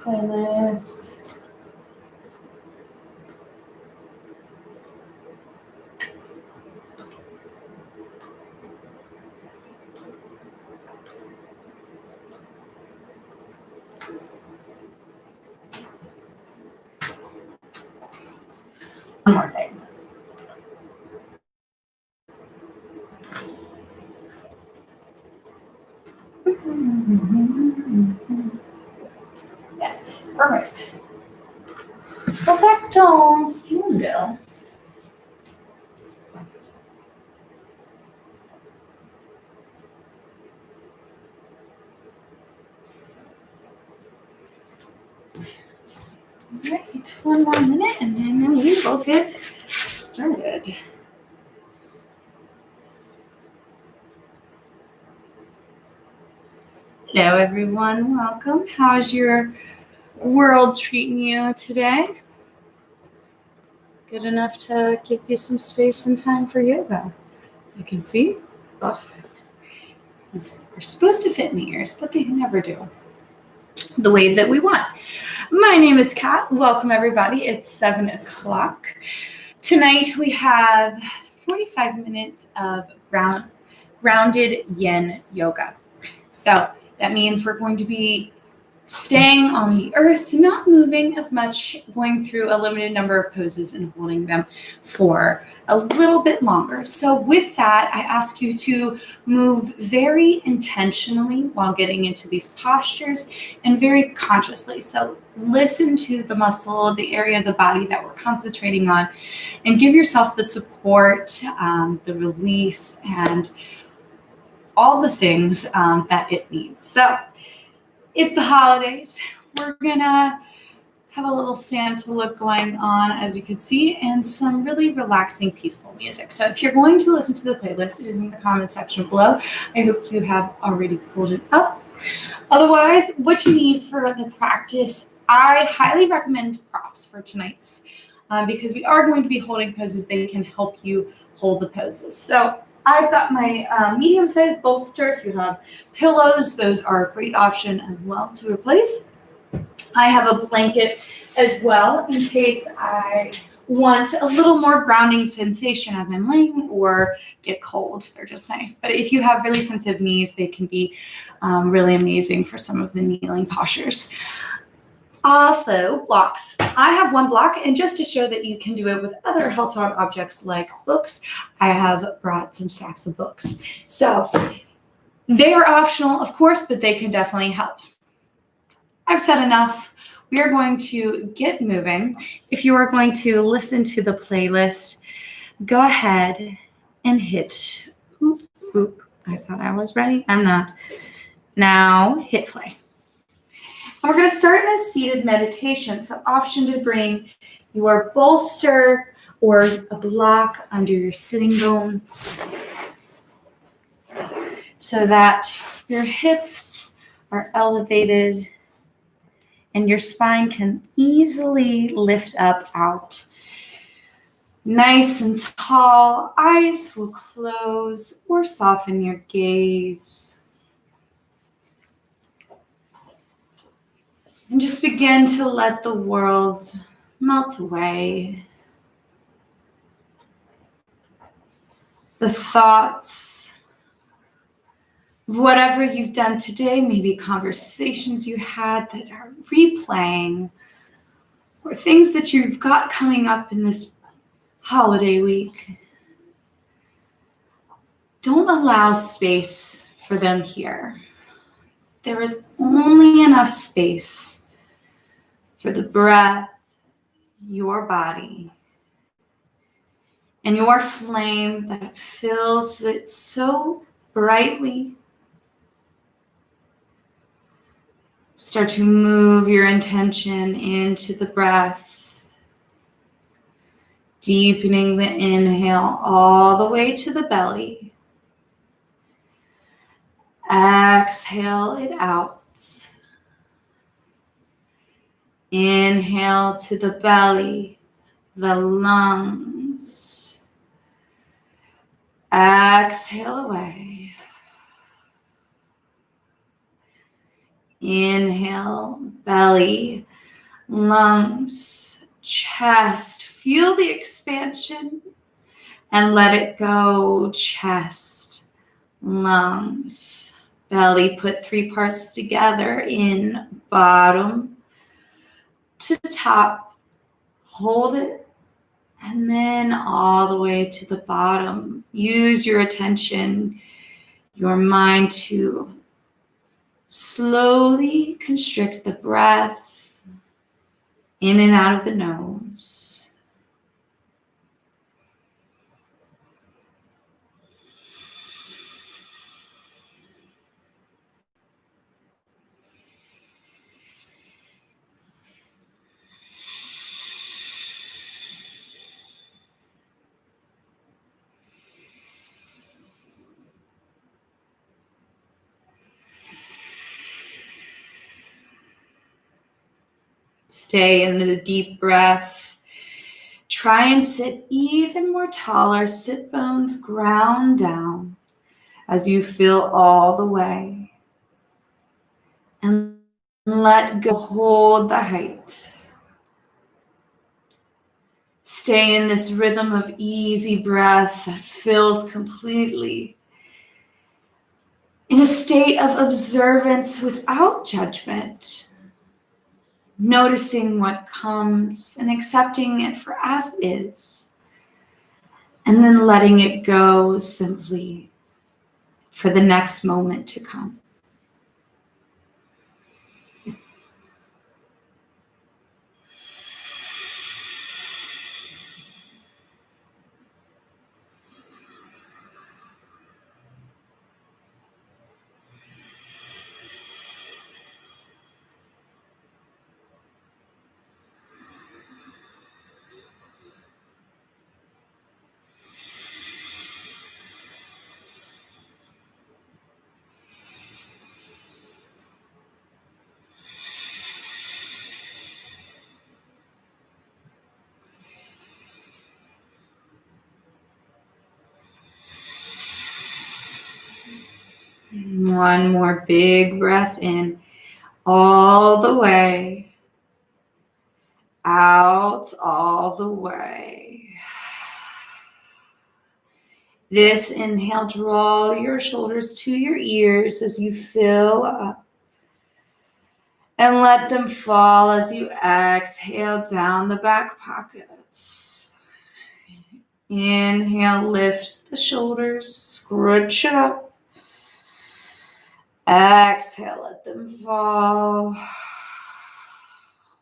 Playlist. One more thing. Yes, perfect. Perfecto. Here we go. Right, one more minute and then we will get started. Hello, everyone. Welcome. How's your world treating you today? Good enough to give you some space and time for yoga. You can see. Oh, these are supposed to fit in the ears, but they never do the way that we want. My name is Kat. Welcome, everybody. It's 7 o'clock. Tonight we have 45 minutes of grounded yin yoga. So that means we're going to be staying on the earth, not moving as much, going through a limited number of poses and holding them for a little bit longer. So with that, I ask you to move very intentionally while getting into these postures and very consciously. So listen to the muscle, the area of the body that we're concentrating on, and give yourself the support, the release, and all the things that it needs. So it's the holidays. We're gonna have a little Santa look going on, as you can see, and some really relaxing, peaceful music. So if you're going to listen to the playlist, it is in the comment section below. I hope you have already pulled it up. Otherwise, what you need for the practice, I highly recommend props for tonight's because we are going to be holding poses. They can help you hold the poses. So I've got my medium-sized bolster. If you have pillows, those are a great option as well to replace. I have a blanket as well in case I want a little more grounding sensation as I'm laying or get cold. They're just nice. But if you have really sensitive knees, they can be really amazing for some of the kneeling postures. Also, blocks. I have one block, and just to show that you can do it with other household objects like books, I have brought some stacks of books. So they are optional, of course, but they can definitely help. I've said enough. We are going to get moving. If you are going to listen to the playlist, go ahead and hit, oop, I thought I was ready. I'm not. Now hit play. And we're going to start in a seated meditation. So option to bring your bolster or a block under your sitting bones. so that your hips are elevated and your spine can easily lift up out. Nice and tall, eyes will close or soften your gaze. And just begin to let the world melt away. The thoughts of whatever you've done today, maybe conversations you had that are replaying, or things that you've got coming up in this holiday week. Don't allow space for them here. There is only enough space for the breath, your body, and your flame that fills it so brightly. Start to move your intention into the breath, deepening the inhale all the way to the belly. Exhale it out. Inhale to the belly, the lungs. Exhale away. Inhale, belly, lungs, chest. Feel the expansion and let it go. Chest, lungs, belly. Put 3 parts together in bottom to top. Hold it and then all the way to the bottom. Use your attention, your mind to slowly constrict the breath in and out of the nose. Stay in the deep breath. Try and sit even more taller. Sit bones ground down as you feel all the way. And let go. Hold the height. Stay in this rhythm of easy breath that fills completely. In a state of observance without judgment. Noticing what comes and accepting it for as it is. And then letting it go simply for the next moment to come. One more big breath in, all the way, out all the way. This inhale, draw your shoulders to your ears as you fill up. And let them fall as you exhale down the back pockets. Inhale, lift the shoulders, scrunch it up. Exhale, let them fall.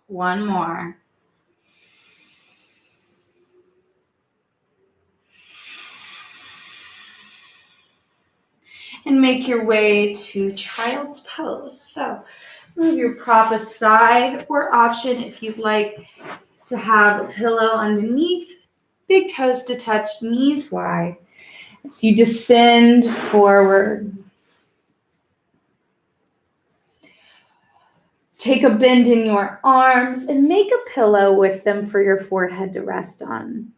One more. And make your way to child's pose. So move your prop aside, or option if you'd like to have a pillow underneath. Big toes to touch, knees wide. As you descend forward. Take a bend in your arms and make a pillow with them for your forehead to rest on.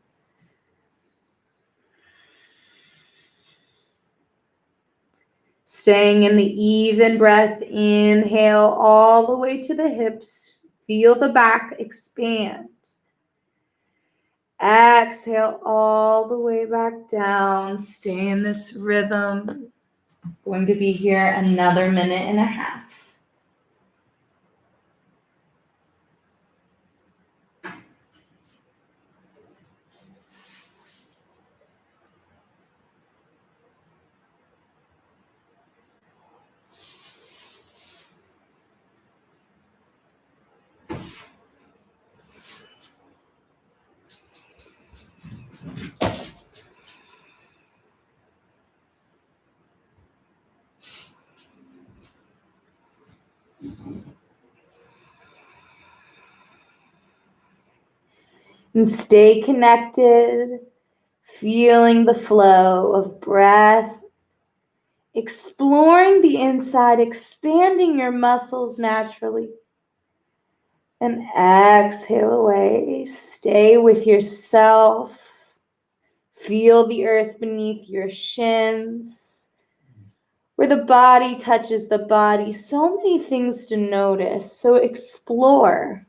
Staying in the even breath, inhale all the way to the hips. Feel the back expand. Exhale all the way back down. Stay in this rhythm. Going to be here another minute and a half. And stay connected, feeling the flow of breath, exploring the inside, expanding your muscles naturally. And exhale away. Stay with yourself. Feel the earth beneath your shins, where the body touches the body. So many things to notice. So explore.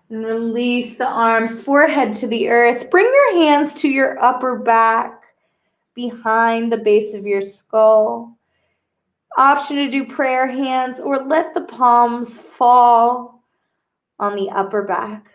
And release the arms, forehead to the earth. Bring your hands to your upper back, behind the base of your skull. Option to do prayer hands or let the palms fall on the upper back.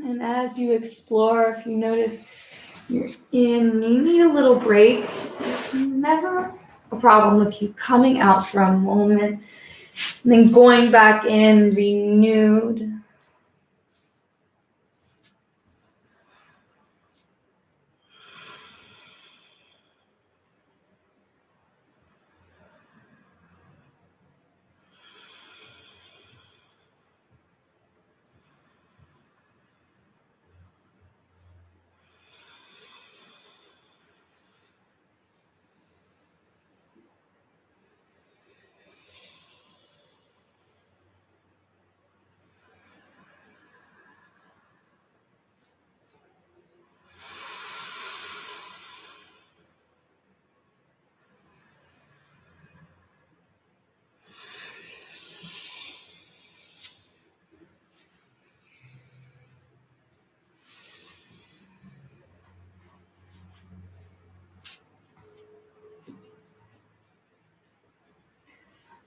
And as you explore, if you notice you're in, you need a little break, there's never a problem with you coming out for a moment and then going back in renewed.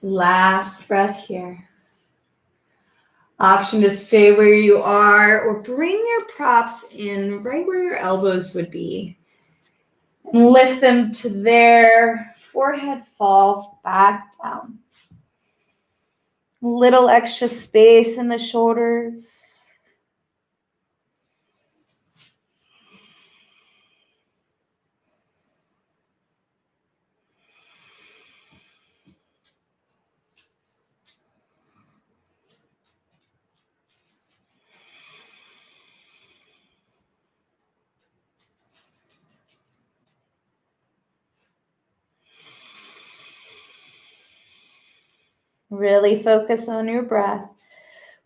Last breath here. Option to stay where you are or bring your props in right where your elbows would be. And lift them to there. Forehead falls back down. Little extra space in the shoulders. Really focus on your breath.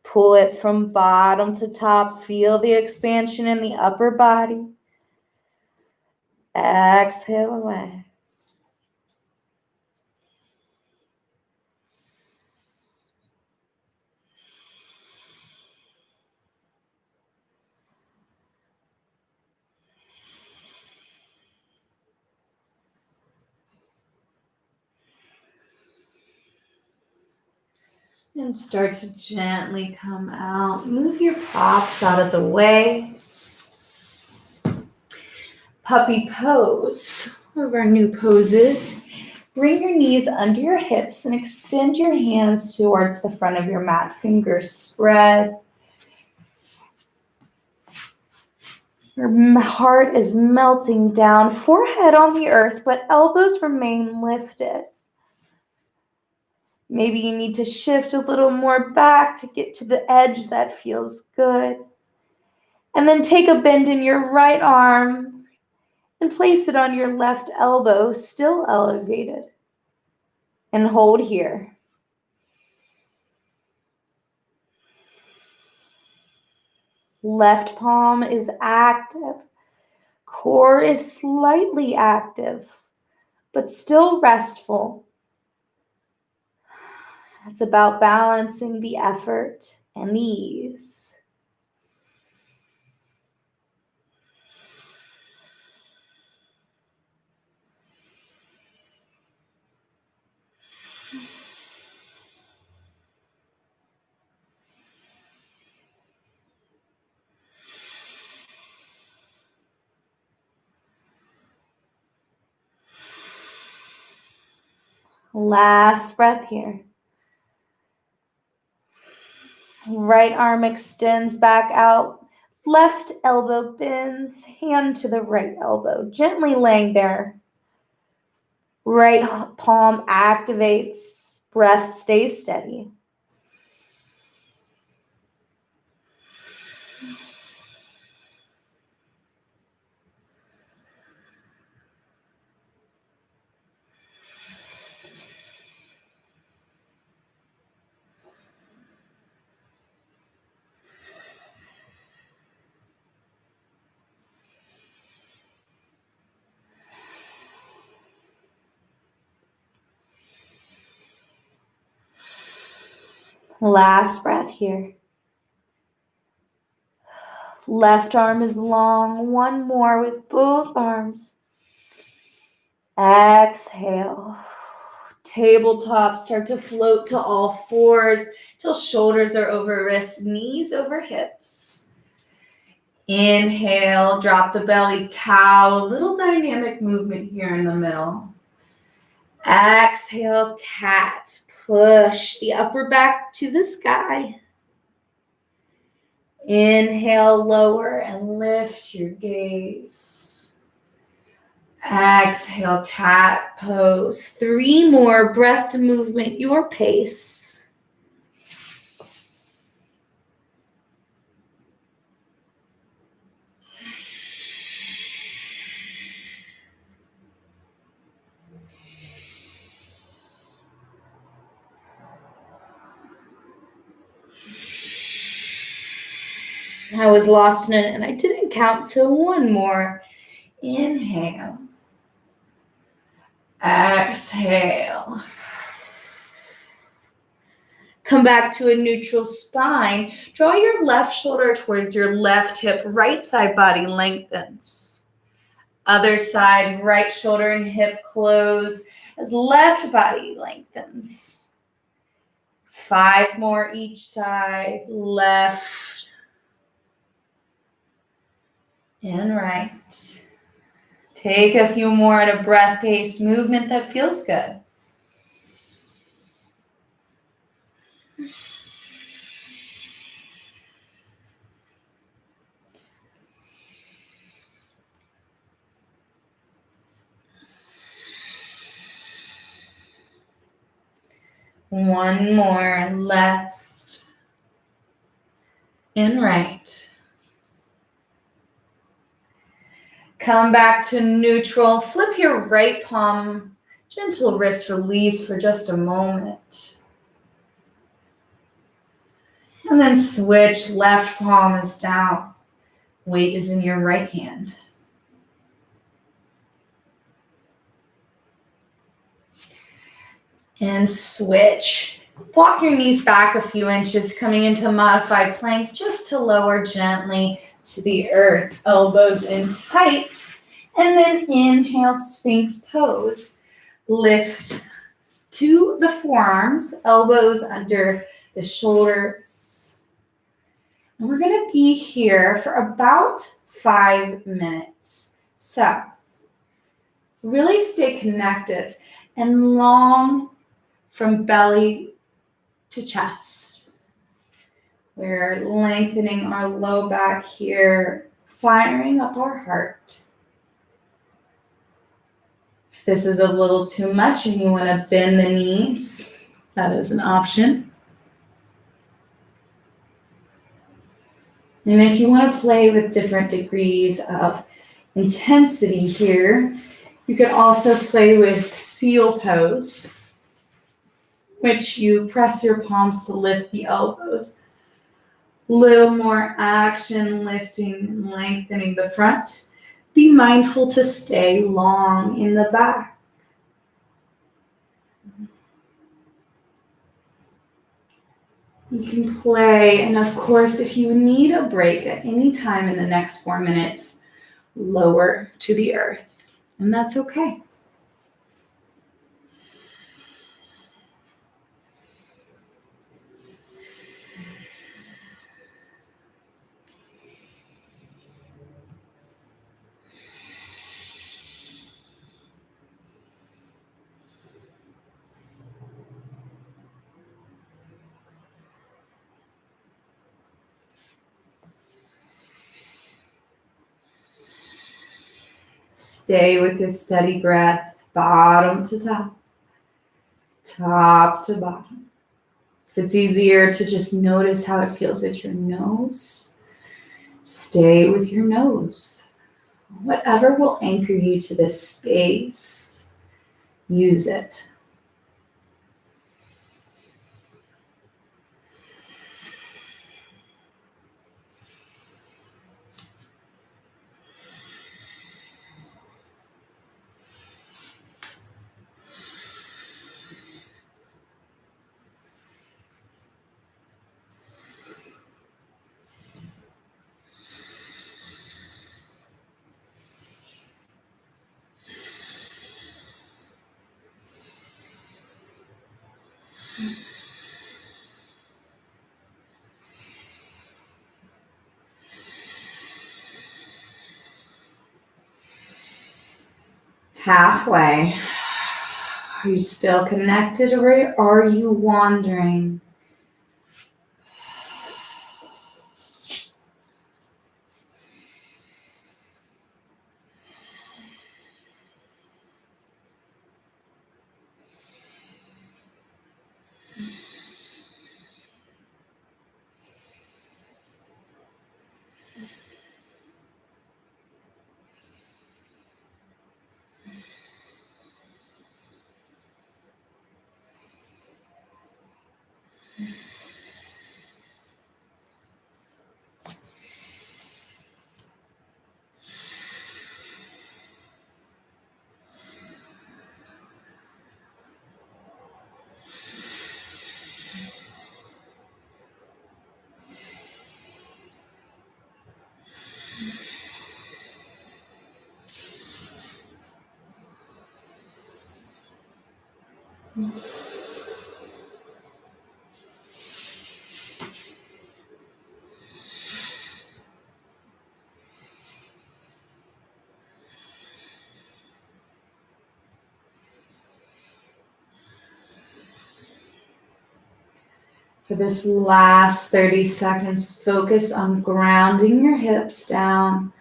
Pull it from bottom to top. Feel the expansion in the upper body. Exhale away. And start to gently come out. Move your props out of the way. Puppy pose, one of our new poses. Bring your knees under your hips and extend your hands towards the front of your mat. Fingers spread. Your heart is melting down, forehead on the earth, but elbows remain lifted. Maybe you need to shift a little more back to get to the edge that feels good. And then take a bend in your right arm and place it on your left elbow, still elevated. And hold here. Left palm is active. Core is slightly active, but still restful. It's about balancing the effort and the ease. Last breath here. Right arm extends back out. Left elbow bends, hand to the right elbow, gently laying there. Right palm activates, breath stays steady. Last breath here. Left arm is long. One more with both arms. Exhale. Tabletop. Start to float to all fours till shoulders are over wrists, knees over hips. Inhale, drop the belly, cow. Little dynamic movement here in the middle. Exhale, cat. Push the upper back to the sky. Inhale, lower and lift your gaze. Exhale, cat pose. 3 more, breath to movement, your pace. I was lost in it and I didn't count, so 1 more. Inhale. Exhale. Come back to a neutral spine. Draw your left shoulder towards your left hip. Right side body lengthens. Other side, right shoulder and hip close as left body lengthens. 5 more each side. Left and right. Take a few more at a breath-paced movement that feels good. One more, left and right. Come back to neutral. Flip your right palm, gentle wrist release for just a moment. And then switch, left palm is down. Weight is in your right hand. And switch. Walk your knees back a few inches, coming into modified plank just to lower gently to the earth. Elbows in tight. And then inhale, Sphinx pose. Lift to the forearms, elbows under the shoulders. And we're going to be here for about 5 minutes. So really stay connected and long from belly to chest. We're lengthening our low back here, firing up our heart. If this is a little too much and you want to bend the knees, that is an option. And if you want to play with different degrees of intensity here, you could also play with seal pose, which you press your palms to lift the elbows. Little more action, lifting and lengthening the front. Be mindful to stay long in the back. You can play, and of course, if you need a break at any time in the next 4 minutes, lower to the earth, and that's okay. Stay with this steady breath, bottom to top, top to bottom. If it's easier to just notice how it feels at your nose, stay with your nose. Whatever will anchor you to this space, use it. Halfway. Are you still connected or are you wandering? For this last 30 seconds, focus on grounding your hips down.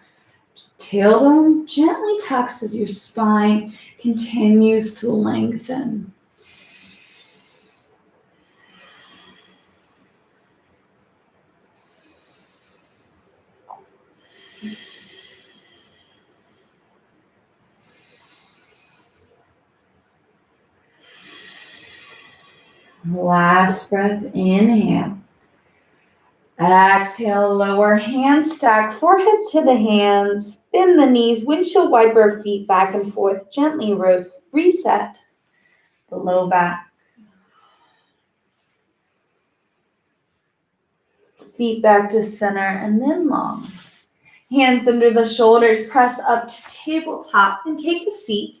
Tailbone gently tucks as your spine continues to lengthen. Last breath, inhale. Exhale, lower hands stack, forehead to the hands, bend the knees, windshield wiper feet back and forth, gently reset the low back. Feet back to center and then long. Hands under the shoulders, press up to tabletop and take a seat.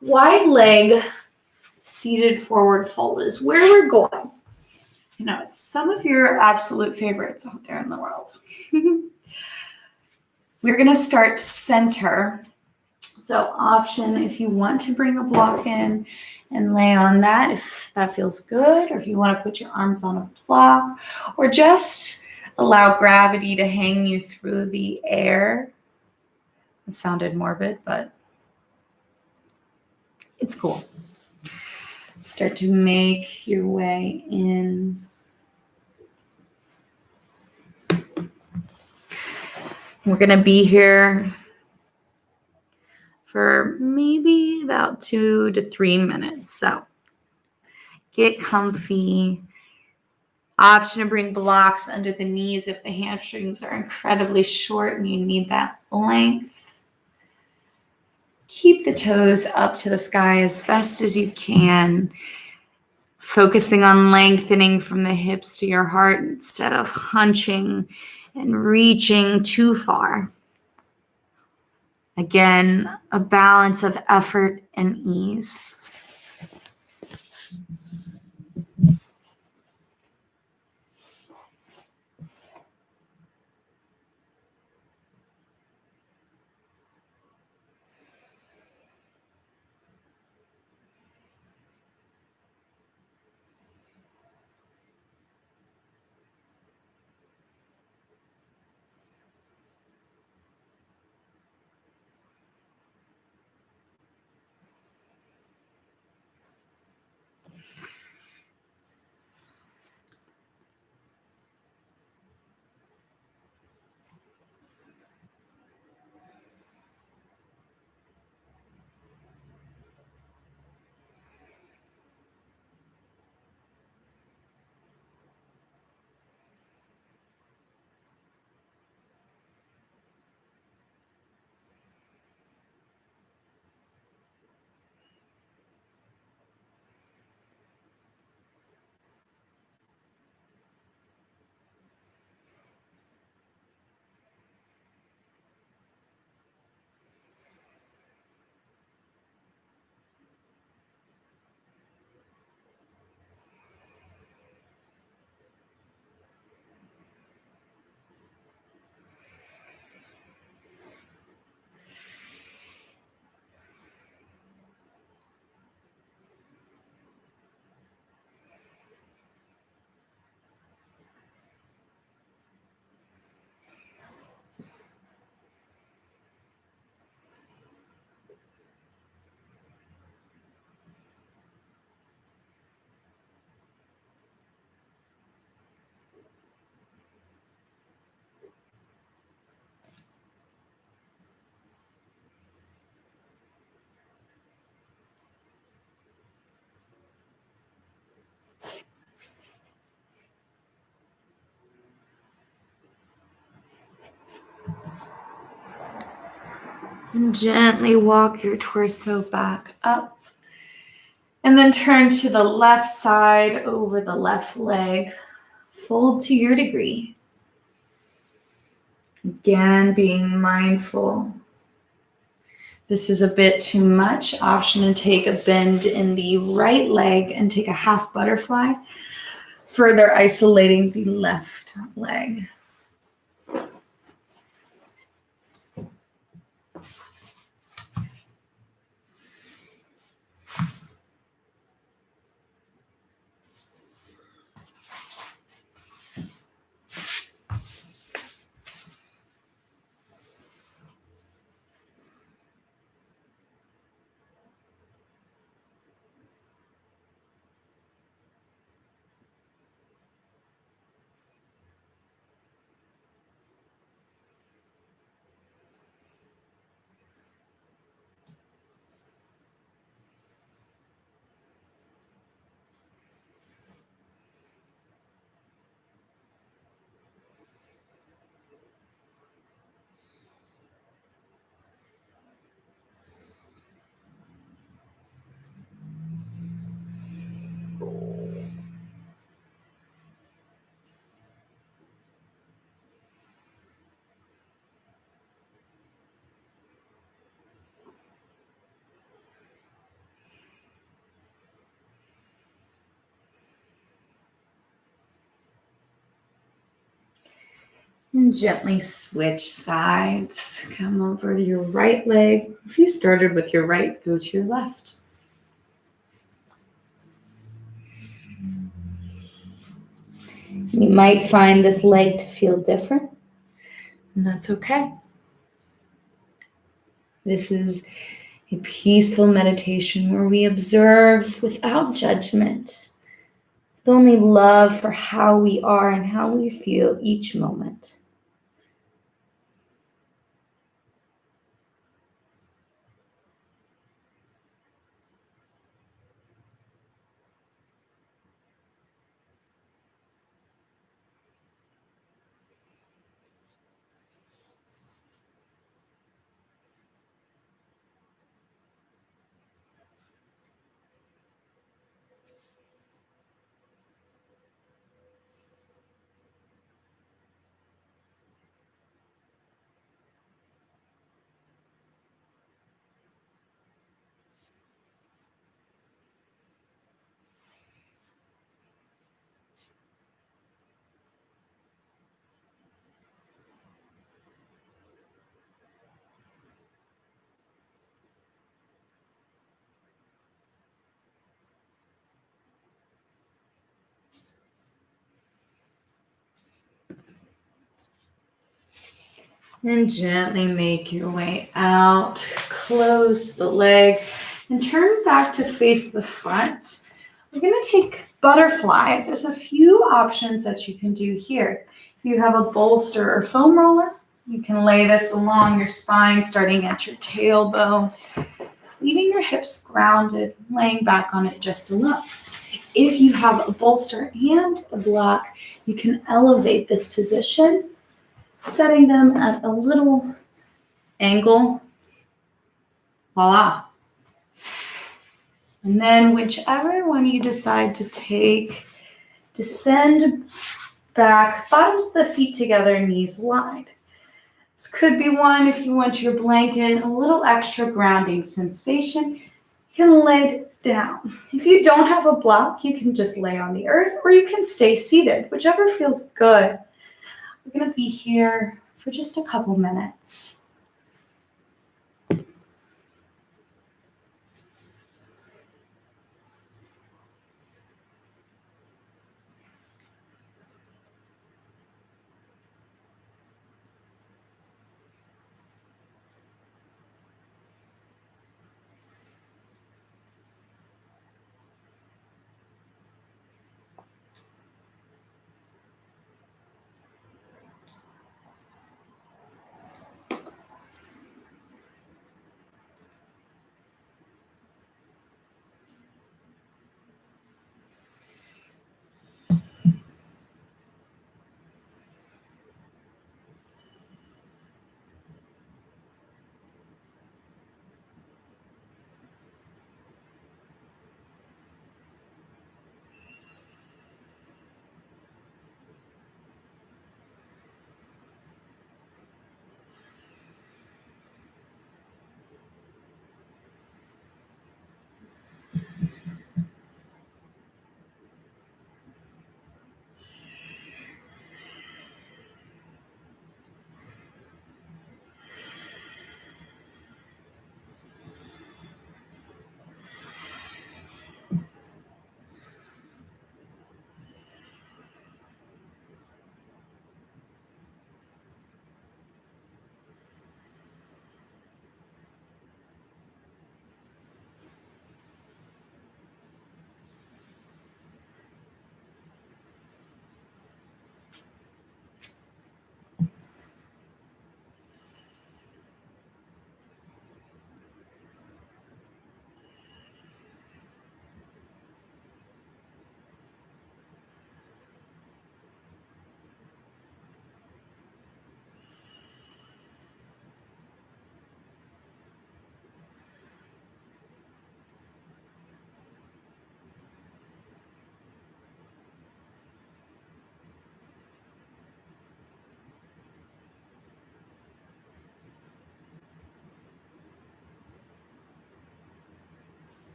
Wide leg, seated forward fold is where we're going. You know, it's some of your absolute favorites out there in the world. We're going to start center. So option if you want to bring a block in and lay on that, if that feels good, or if you want to put your arms on a block, or just allow gravity to hang you through the air. It sounded morbid, but it's cool. Start to make your way in. We're going to be here for maybe about 2 to 3 minutes. So get comfy. Option to bring blocks under the knees if the hamstrings are incredibly short and you need that length. Keep the toes up to the sky as best as you can, focusing on lengthening from the hips to your heart instead of hunching and reaching too far. Again, a balance of effort and ease. And gently walk your torso back up. And then turn to the left side over the left leg. Fold to your degree. Again, being mindful. This is a bit too much. Option to take a bend in the right leg and take a half butterfly, further isolating the left leg. And gently switch sides. Come over to your right leg. If you started with your right, go to your left. You might find this leg to feel different, and that's okay. This is a peaceful meditation where we observe without judgment, with only love for how we are and how we feel each moment. And gently make your way out. Close the legs and turn back to face the front. We're going to take butterfly. There's a few options that you can do here. If you have a bolster or foam roller, you can lay this along your spine, starting at your tailbone, leaving your hips grounded, laying back on it just a little. If you have a bolster and a block, you can elevate this position, setting them at a little angle. Voila. And then whichever one you decide to take, descend back, bottoms of the feet together, knees wide. This could be one if you want your blanket, a little extra grounding sensation. You can lay down. If you don't have a block, you can just lay on the earth or you can stay seated, whichever feels good. We're going to be here for just a couple minutes.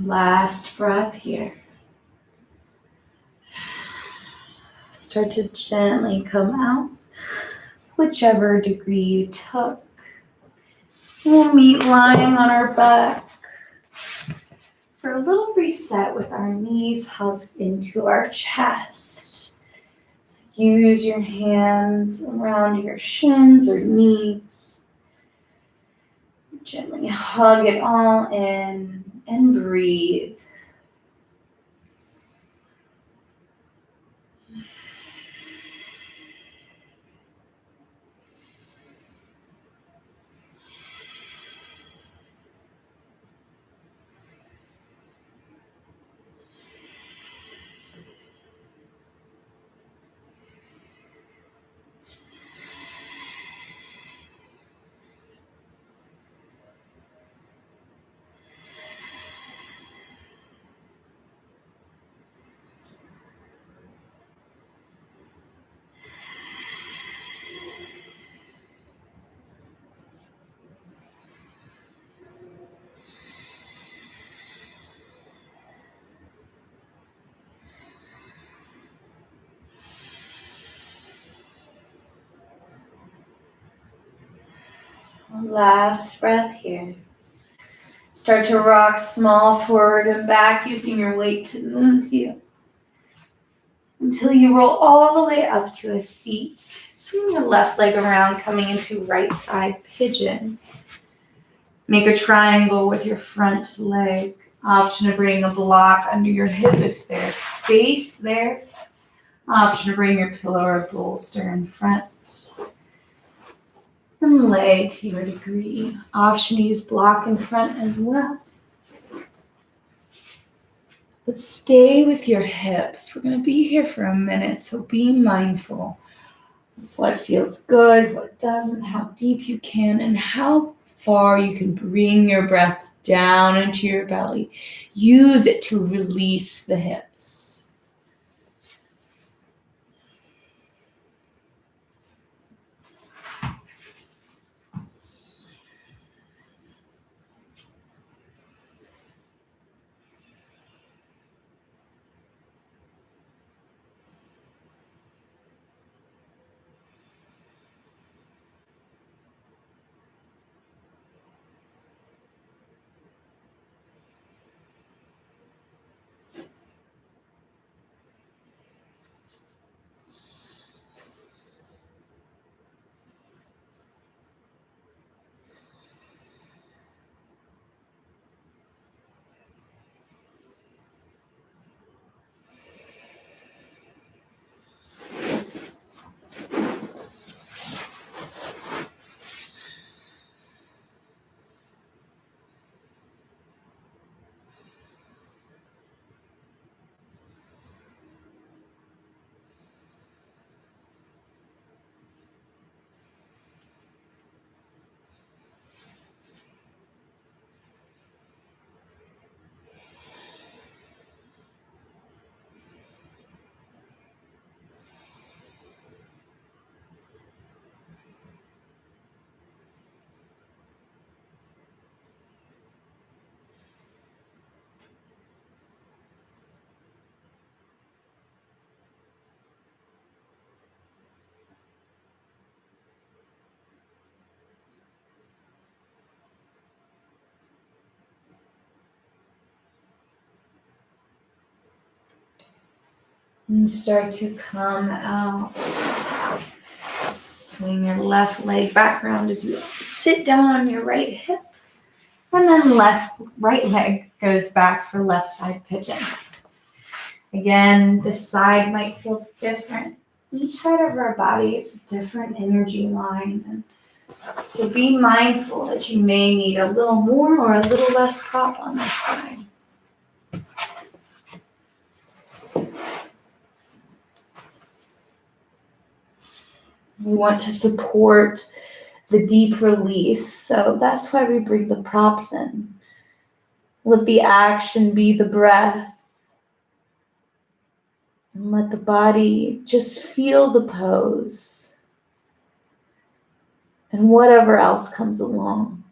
Last breath here. Start to gently come out, whichever degree you took. We'll meet lying on our back for a little reset with our knees hugged into our chest. So use your hands around your shins or knees. Gently hug it all in and breathe. Last breath here. Start to rock small forward and back using your weight to move you until you roll all the way up to a seat. Swing your left leg around, coming into right side pigeon. Make a triangle with your front leg. Option to bring a block under your hip if there's space there. Option to bring your pillow or bolster in front. And lay to your degree. Option to use block in front as well. But stay with your hips. We're going to be here for a minute, so be mindful of what feels good, what doesn't, how deep you can, and how far you can bring your breath down into your belly. Use it to release the hips. And start to come out. Swing your left leg back around as you sit down on your right hip. And then right leg goes back for left side pigeon. Again, this side might feel different. Each side of our body is a different energy line. And so be mindful that you may need a little more or a little less prop on this side. We want to support the deep release, so that's why we bring the props in. Let the action be the breath. And let the body just feel the pose. And whatever else comes along.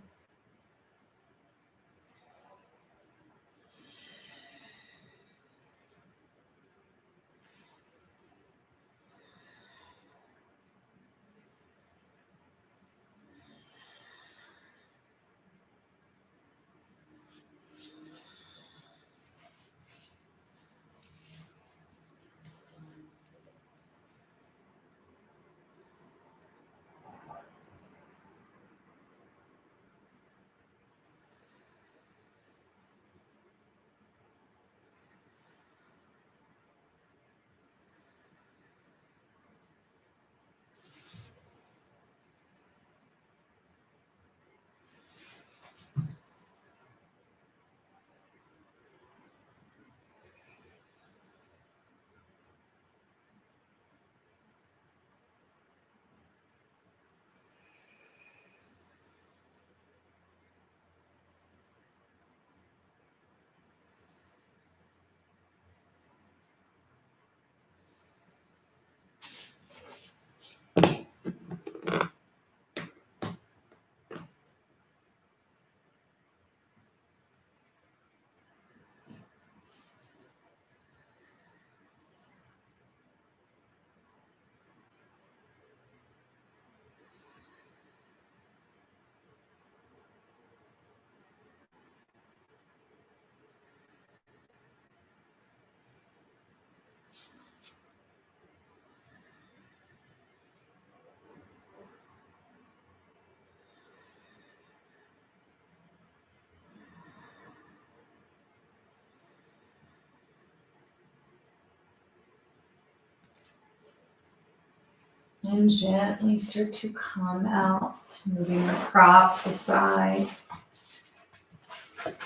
And gently start to come out, moving your props aside.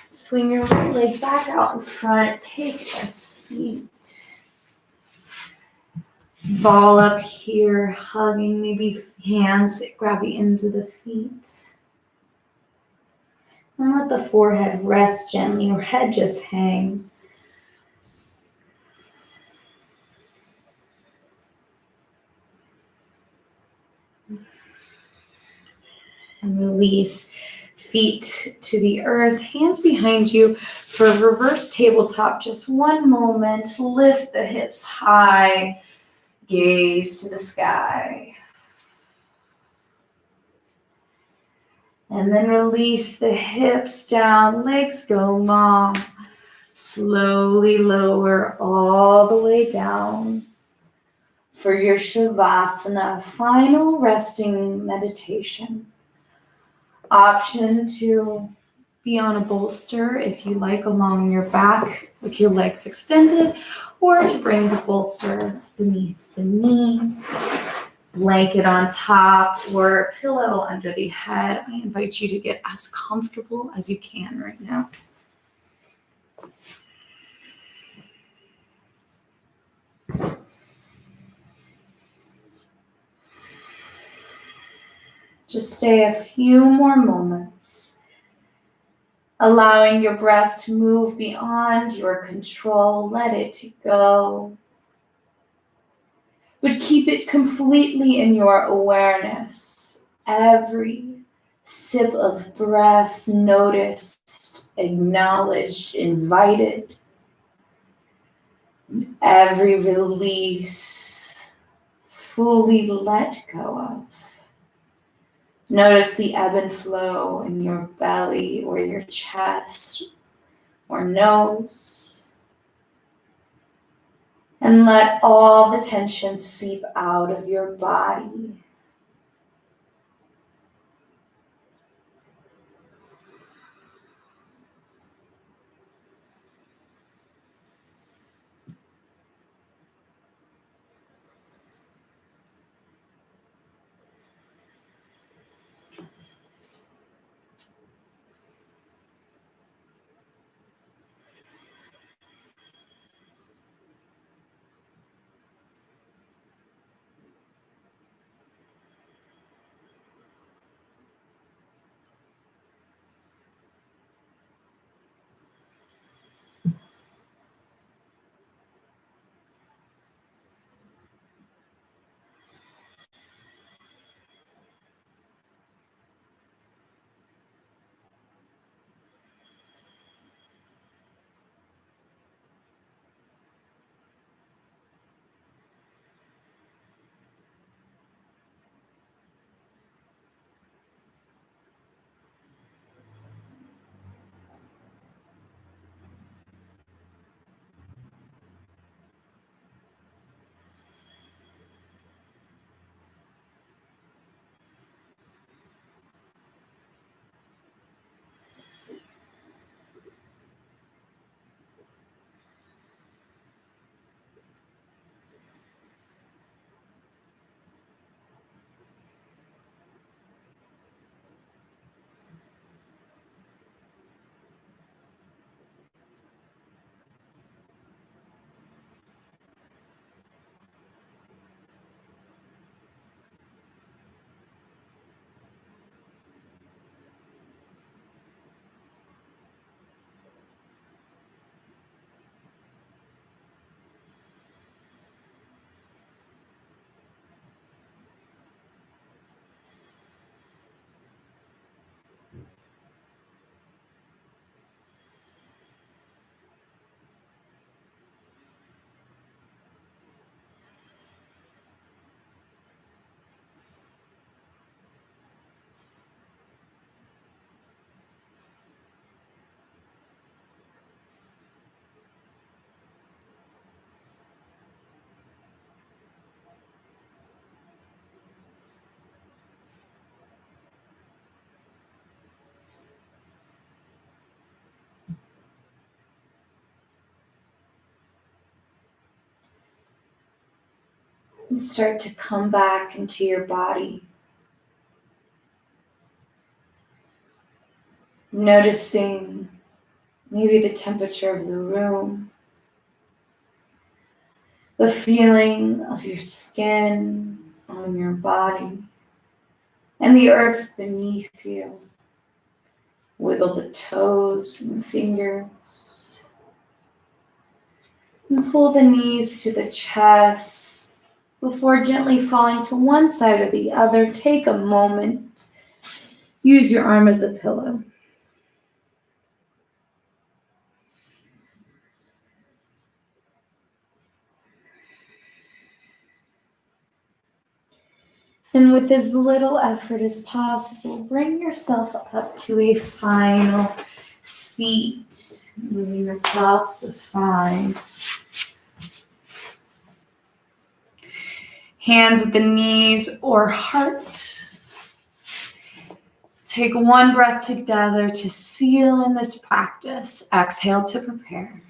Swing your right leg back out in front. Take a seat. Ball up here, hugging, maybe hands that grab the ends of the feet. And let the forehead rest gently, or head just hang. And release. Feet to the earth, hands behind you for reverse tabletop. Just one moment. Lift the hips high, gaze to the sky. And then release the hips down, legs go long. Slowly lower all the way down for your Shavasana, final resting meditation. Option to be on a bolster if you like, along your back with your legs extended, or to bring the bolster beneath the knees, blanket on top, or pillow under the head. I invite you to get as comfortable as you can right now. Just stay a few more moments, allowing your breath to move beyond your control. Let it go. But keep it completely in your awareness. Every sip of breath noticed, acknowledged, invited. Every release fully let go of. Notice the ebb and flow in your belly or your chest or nose. And let all the tension seep out of your body. and start to come back into your body. Noticing maybe the temperature of the room, the feeling of your skin on your body, and the earth beneath you. Wiggle the toes and fingers. And pull the knees to the chest before gently falling to one side or the other. Take a moment. Use your arm as a pillow. And with as little effort as possible, bring yourself up to a final seat. Moving your props aside. Hands at the knees or heart. Take one breath together to seal in this practice. Exhale to prepare.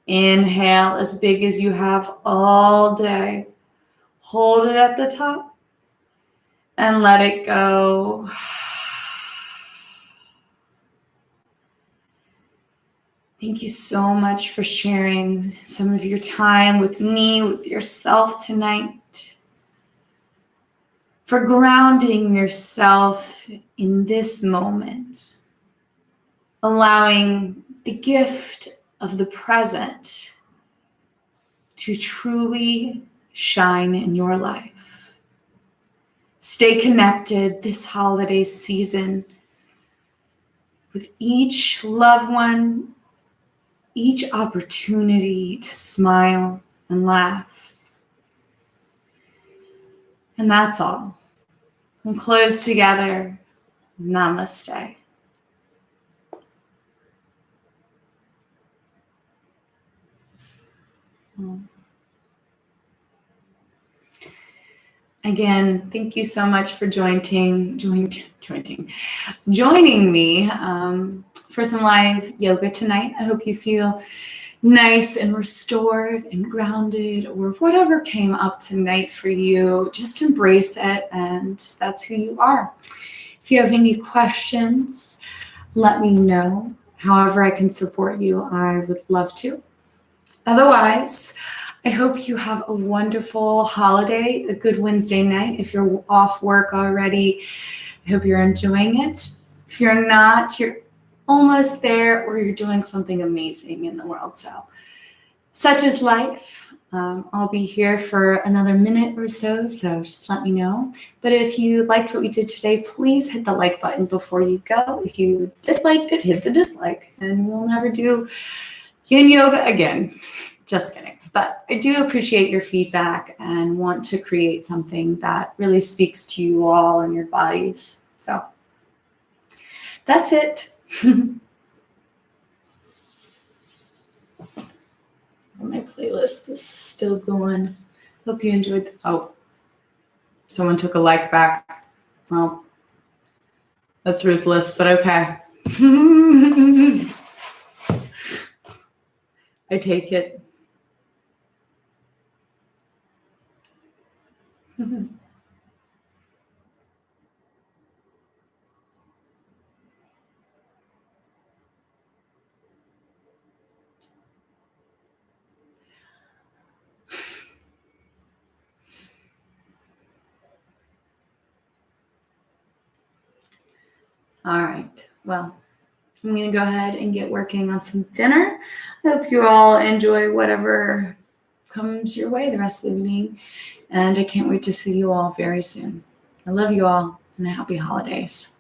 Inhale as big as you have all day. Hold it at the top and let it go. Thank you so much for sharing some of your time with me, with yourself tonight. For grounding yourself in this moment. Allowing the gift of the present to truly shine in your life. Stay connected this holiday season with each loved one, each opportunity to smile and laugh. And that's all. We'll close together. Namaste. Again, thank you so much for joining me for some live yoga tonight. I hope you feel nice and restored and grounded, or whatever came up tonight for you. Just embrace it, and that's who you are. If you have any questions, let me know. However I can support you, I would love to. Otherwise, I hope you have a wonderful holiday, a good Wednesday night. If you're off work already, I hope you're enjoying it. If you're not, you're almost there, or you're doing something amazing in the world. So, such is life. I'll be here for another minute or so just let me know. But if you liked what we did today, please hit the like button before you go. If you disliked it, hit the dislike, and we'll never do yin yoga again. Just kidding. But I do appreciate your feedback and want to create something that really speaks to you all and your bodies. So that's it. My playlist is still going. Hope you enjoyed. Someone took a like back. Well, that's ruthless, but okay. I take it. All right. Well, I'm going to go ahead and get working on some dinner. I hope you all enjoy whatever comes your way the rest of the evening. And I can't wait to see you all very soon. I love you all, and happy holidays.